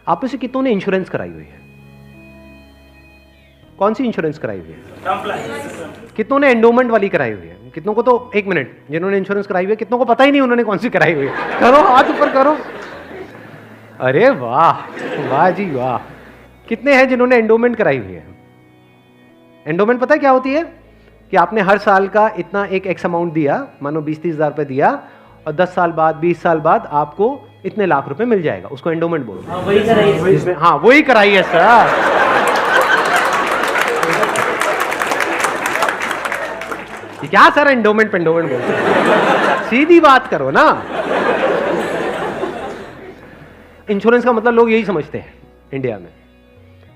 आप में से कितनों ने इंश्योरेंस कराई हुई है? कौन सी इंश्योरेंस कराई हुई है? कितनों ने एंडोमेंट वाली कराई हुई है? कितनों को तो एक मिनट, जिन्होंने इंश्योरेंस कराई हुई है कितनों को पता ही नहीं उन्होंने कौन सी कराई हुई है? करो, हाथ ऊपर करो। अरे वाह, वाह जी वाह। कितने हैं जिन्होंने एंडोमेंट कराई हुई है? एंडोमेंट पता है क्या होती है? कि आपने हर साल का इतना एक एक्स अमाउंट दिया, मानो 20-30 हज़ार रुपए दिया, और 10 साल बाद 20 साल बाद आपको इतने लाख रुपए मिल जाएगा। उसको एंडोमेंट बोलते हैं। वही कराई है। हाँ, वही कराई है सर। क्या सर एंडोमेंट पेंडोमेंट बोलते हैं? सीधी बात करो ना। इंश्योरेंस का मतलब लोग यही समझते हैं इंडिया में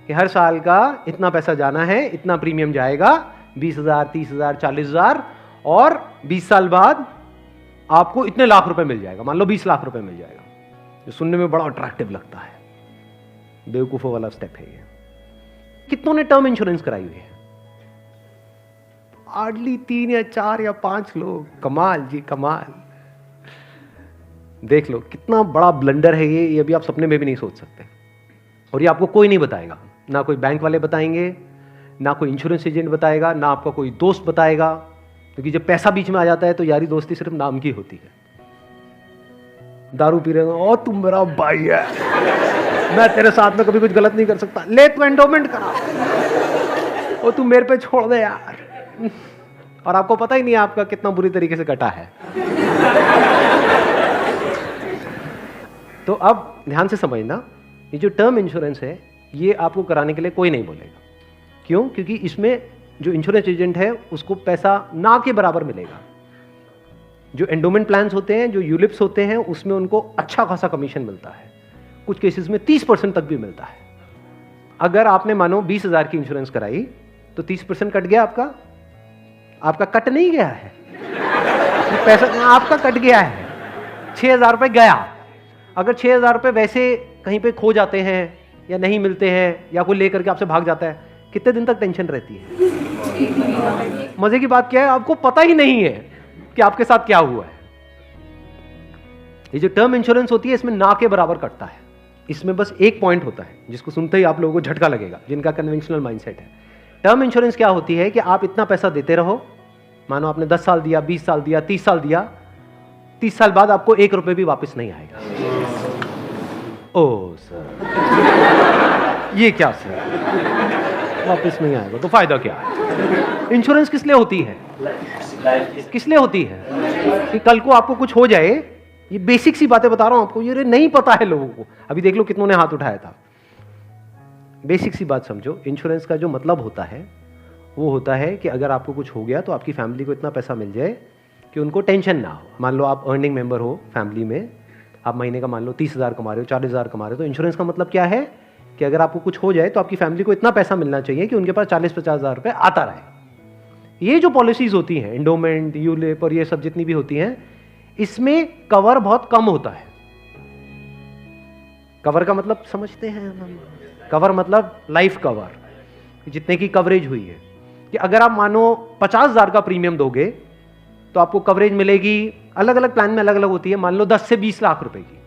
कि हर साल का इतना पैसा जाना है, इतना प्रीमियम जाएगा, 20,000, 30,000, 40,000, और 20 साल बाद आपको इतने लाख रुपए मिल जाएगा। मान लो 20 लाख रुपए मिल जाएगा, जो सुनने में बड़ा अट्रैक्टिव लगता है। बेवकूफों वाला स्टेप है ये। कितनों ने टर्म इंश्योरेंस कराई हुई है? हार्डली 3 या 4 या 5 लोग। कमाल जी कमाल। देख लो कितना बड़ा ब्लंडर है ये अभी आप सपने में भी नहीं सोच सकते। और ये आपको कोई नहीं बताएगा, ना कोई बैंक वाले बताएंगे, ना कोई इंश्योरेंस एजेंट बताएगा, ना आपका कोई दोस्त बताएगा, क्योंकि जब पैसा बीच में आ जाता है तो यारी दोस्ती सिर्फ नाम की होती है। दारू पी रहे हो, ओ तुम मेरा भाई है, मैं तेरे साथ में कभी कुछ गलत नहीं कर सकता, ले तू एंडोमेंट करा, ओ तू मेरे पे छोड़ दे यार। और आपको पता ही नहीं आपका कितना बुरी तरीके से कटा है। तो अब ध्यान से समझना, ये जो टर्म इंश्योरेंस है ये आपको कराने के लिए कोई नहीं बोलेगा। क्यों? क्योंकि इसमें जो इंश्योरेंस एजेंट है उसको पैसा ना के बराबर मिलेगा। जो एंडोमेंट प्लान्स होते हैं, जो यूलिप्स होते हैं, उसमें उनको अच्छा खासा कमीशन मिलता है। कुछ केसेस में 30% तक भी मिलता है। अगर आपने मानो 20,000 की इंश्योरेंस कराई तो 30% कट गया आपका। आपका कट नहीं गया है, पैसा आपका कट गया है। 6,000 रुपए गया। अगर 6,000 रुपए वैसे कहीं पे खो जाते हैं या नहीं मिलते हैं या कोई लेकर के आपसे भाग जाता है, कितने दिन तक टेंशन रहती है? मजे की बात क्या है, आपको पता ही नहीं है कि आपके साथ क्या हुआ है। ये जो टर्म इंश्योरेंस होती है इसमें ना के बराबर कटता है। इसमें बस एक पॉइंट होता है जिसको सुनते ही आप लोगों को झटका लगेगा, जिनका कन्वेंशनल माइंडसेट है। टर्म इंश्योरेंस क्या होती है कि आप इतना पैसा देते रहो, मानो आपने 10 साल दिया, 20 साल दिया, 30 साल दिया, 30 साल बाद आपको 1 रुपए भी वापस नहीं आएगा। ओ सर, ये क्या सर, वापस नहीं आएगा तो फायदा क्या है? इंश्योरेंस किस लिए होती है? किस लिए होती है? कि कल को आपको कुछ हो जाए। ये बेसिक सी बातें बता रहा हूं आपको, ये नहीं पता है लोगों को। अभी देख लो कितनों ने हाथ उठाया था। बेसिक सी बात समझो, इंश्योरेंस का जो मतलब होता है वो होता है कि अगर आपको कुछ हो गया तो आपकी फैमिली को इतना पैसा मिल जाए कि उनको टेंशन ना हो। मान लो आप अर्निंग मेंबर हो फैमिली में, आप महीने का मान लो 30,000 कमा रहे हो, 40,000 कमा रहे हो, तो इंश्योरेंस का मतलब क्या है कि अगर आपको कुछ हो जाए तो आपकी फैमिली को इतना पैसा मिलना चाहिए कि उनके पास 40-50 हज़ार रुपए आता रहे। ये जो पॉलिसीज होती हैं, एंडोमेंट, यूलिप और ये सब जितनी भी होती हैं, इसमें कवर बहुत कम होता है। कवर का मतलब समझते हैं? कवर मतलब लाइफ कवर, जितने की कवरेज हुई है। कि अगर आप मानो 50,000 का प्रीमियम दोगे तो आपको कवरेज मिलेगी, अलग अलग प्लान में अलग अलग होती है, मान लो 10 से 20 लाख रुपए की।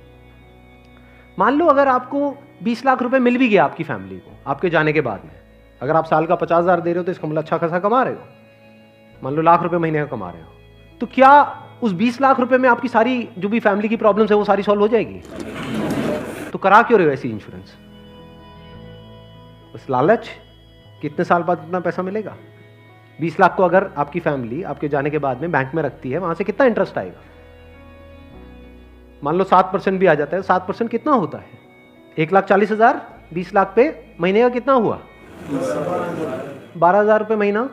मान लो अगर आपको 20 लाख रुपए मिल भी गया आपकी फैमिली को आपके जाने के बाद में, अगर आप साल का 50,000 दे रहे हो तो इसका मतलब अच्छा खासा कमा रहे हो, मान लो लाख रुपए महीने का कमा रहे हो, तो क्या उस 20 लाख रुपए में आपकी सारी जो भी फैमिली की प्रॉब्लम्स है वो सारी सॉल्व हो जाएगी? तो करा क्यों रहे हो ऐसी इंश्योरेंस? बस लालच, कितने साल बाद इतना पैसा मिलेगा? 20 लाख को अगर आपकी फैमिली आपके जाने के बाद में बैंक में रखती है, वहां से कितना इंटरेस्ट आएगा? मान लो 7% भी आ जाता है। 7% कितना होता है? 1,40,000, 20 लाख पे महीने का कितना हुआ? 12,000 रुपए महीना।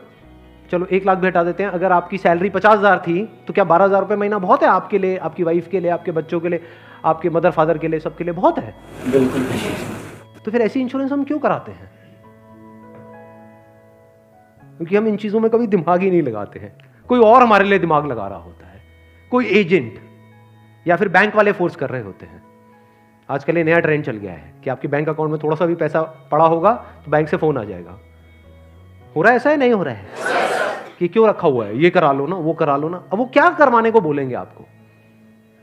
चलो 1 लाख भी हटा देते हैं। अगर आपकी सैलरी 50,000 थी तो क्या 12,000 रुपए महीना बहुत है आपके लिए, आपकी वाइफ के लिए, आपके बच्चों के लिए, आपके मदर फादर के लिए, सबके लिए बहुत है? बिल्कुल। तो फिर ऐसी इंश्योरेंस हम क्यों कराते हैं? क्योंकि हम इन चीजों में कभी दिमाग ही नहीं लगाते हैं। कोई और हमारे लिए दिमाग लगा रहा होता है, कोई एजेंट या फिर बैंक वाले फोर्स कर रहे होते हैं। आजकल ये नया ट्रेंड चल गया है कि आपके बैंक अकाउंट में थोड़ा सा भी पैसा पड़ा होगा तो बैंक से फोन आ जाएगा। हो रहा है ऐसा है? नहीं हो रहा है कि क्यों रखा हुआ है, ये करा लो ना, वो करा लो ना। अब वो क्या करवाने को बोलेंगे आपको,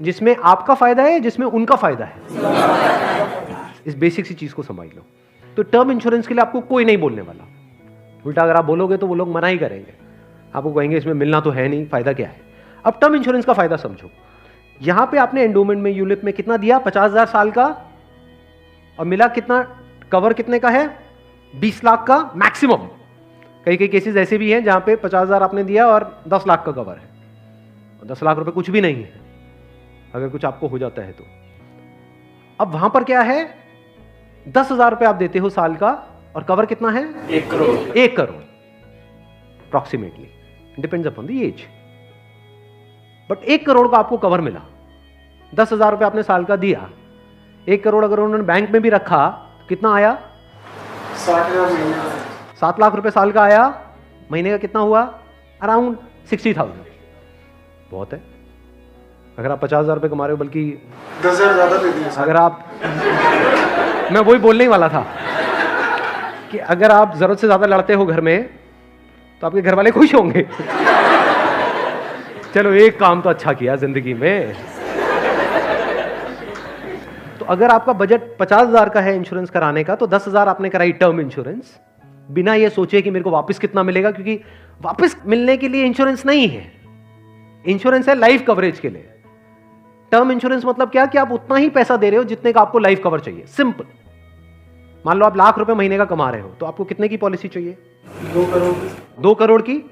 जिसमें आपका फायदा है, जिसमें उनका फायदा है? इस बेसिक सी चीज़ को समझ लो। तो टर्म इंश्योरेंस के लिए आपको कोई नहीं बोलने वाला, उल्टा अगर आप बोलोगे तो वो लोग मना ही करेंगे, आपको कहेंगे इसमें मिलना तो है नहीं, फायदा क्या है। अब टर्म इंश्योरेंस का फायदा समझो। यहां पे आपने एंडोमेंट में, यूलिप में कितना दिया, 50,000 साल का, और मिला कितना, कवर कितने का है, 20 लाख का मैक्सिमम। कई कई केसेस ऐसे भी हैं जहां पे 50,000 आपने दिया और 10 लाख का कवर है, और 10 लाख रुपए कुछ भी नहीं है अगर कुछ आपको हो जाता है तो। अब वहां पर क्या है, 10,000 रुपए आप देते हो साल का, और कवर कितना है, 1 crore. 1 crore approximately, depends upon the age. But 1 crore का आपको कवर मिला, 10,000 रुपए आपने साल का दिया, 1 करोड़ अगर उन्होंने बैंक में भी रखा, कितना आया, 7 लाख रुपए साल का आया, महीने का कितना हुआ, अराउंड 60,000। बहुत है। अगर आप 50,000 रुपए कमा रहे हो, बल्कि 10,000 ज्यादा दे दिए। अगर आप मैं वही बोलने ही वाला था कि अगर आप जरूरत से ज्यादा लड़ते हो घर में, तो आपके घर वाले खुश होंगे। चलो एक काम तो अच्छा किया जिंदगी में। तो अगर आपका बजट 50,000 का है इंश्योरेंस कराने का, तो 10,000 आपने कराई टर्म इंश्योरेंस, बिना ये सोचे कि मेरे को वापस कितना मिलेगा, क्योंकि वापस मिलने के लिए इंश्योरेंस नहीं है। इंश्योरेंस है लाइफ कवरेज के लिए। टर्म इंश्योरेंस मतलब क्या, कि आप उतना ही पैसा दे रहे हो जितने का आपको लाइफ कवर चाहिए। सिंपल। मान लो आप लाख रुपए महीने का कमा रहे हो, तो आपको कितने की पॉलिसी चाहिए, 2 करोड़। 2 करोड़ की।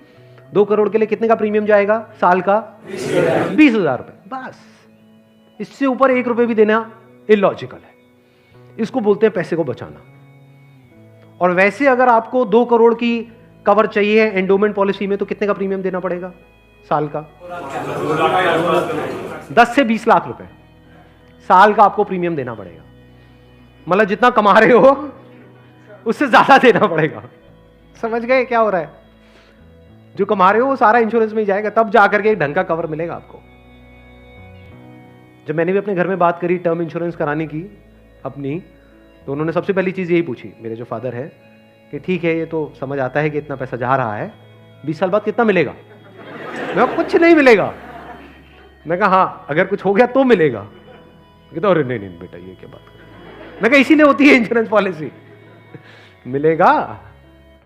2 करोड़ के लिए कितने का प्रीमियम जाएगा साल का, 20,000 रुपए। बस, इससे ऊपर 1 रुपए भी देना इलॉजिकल है। इसको बोलते हैं पैसे को बचाना। और वैसे अगर आपको 2 करोड़ की कवर चाहिए एंडोमेंट पॉलिसी में, तो कितने का प्रीमियम देना पड़ेगा साल का, 10 से 20 लाख रुपए साल का आपको प्रीमियम देना पड़ेगा। मतलब जितना कमा रहे हो उससे ज्यादा देना पड़ेगा। समझ गए क्या हो रहा है? जो कमा रहे हो वो सारा इंश्योरेंस में ही जाएगा, तब जाकर के एक ढंग का कवर मिलेगा आपको। जब मैंने भी अपने घर में बात करी टर्म इंश्योरेंस कराने की अपनी, तो उन्होंने सबसे पहली चीज यही पूछी, मेरे जो फादर है, कि ठीक है ये तो समझ आता है कि इतना पैसा जा रहा है, 20 साल बाद कितना मिलेगा? मैं कुछ नहीं मिलेगा। मैं कहा हाँ अगर कुछ हो गया तो मिलेगा। कहता अरे नहीं नहीं बेटा ये क्या बात कर, मैं कहा इसीलिए होती है इंश्योरेंस पॉलिसी, मिलेगा।